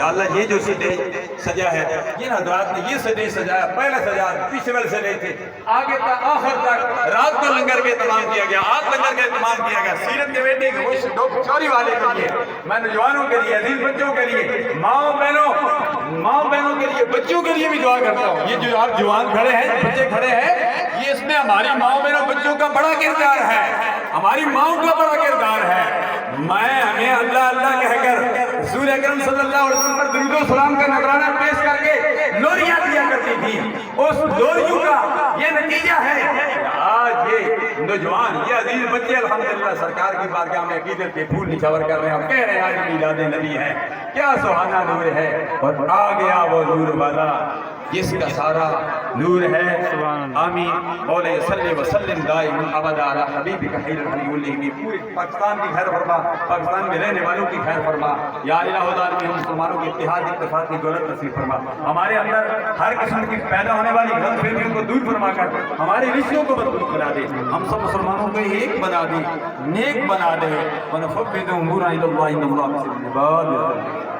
یا اللہ یہ جو سٹیج سجا ہے یہ حضرات نے یہ سٹیج سجایا، پہلا سجایا پیشول سے لے تھے آگے تک آخر تک رات کو لنگر کے اہتمام کیا گیا، آج لنگر کے اہتمام کیا گیا، سیرت کے بیٹے کے وہ دو چوری والے کے لیے، میں نوجوانوں کے لیے، عزیز بچوں کے لیے، ماں بہنوں کے لیے، بچوں کے لیے بھی دعا کرتا ہوں۔ یہ جو آپ جوان کھڑے ہیں، بچے کھڑے ہیں، یہ اس میں ہماری ماں بہنوں بچوں کا بڑا کردار ہے، ہماری ماں کا بڑا کردار ہے۔ ہمیں اللہ اللہ کہہ کر رسول اکرم صلی اللہ علیہ وسلم پر درود و سلام کا نذرانہ پیش کر کے لوریاں دیا کرتی تھی، اس لوریوں کا یہ نتیجہ ہے آج یہ نوجوان، یہ عزیز بچے الحمدللہ سرکار کی بارگاہ میں عقیدت کے پھول نچھاور کر رہے ہیں اور کہہ رہے ہیں آج میلاد نبی ہے، کیا سبحانہ نور ہے، اور آ گیا وہ نور والا جس کا سارا نور ہے۔ آمین مولا صلی وسلم دائما ابدا علی حبیبک خیر الخلق واللہ۔ پورے پاکستان کی خیر فرما، پاکستان میں رہنے والوں کی خیر فرما یا الہ العالمین، ہم مسلمانوں کے اتحاد اتفاق کی دولت نصیب فرما، ہمارے اندر ہر قسم کی پیدا ہونے والی غلط فہمیوں کو دور فرما کر ہمارے رشتوں کو مضبوط بنا دے، ہم سب مسلمانوں کو ایک بنا دے، نیک بنا دے، ونفوض امورنا الی اللہ ان اللہ بصیر بالعباد۔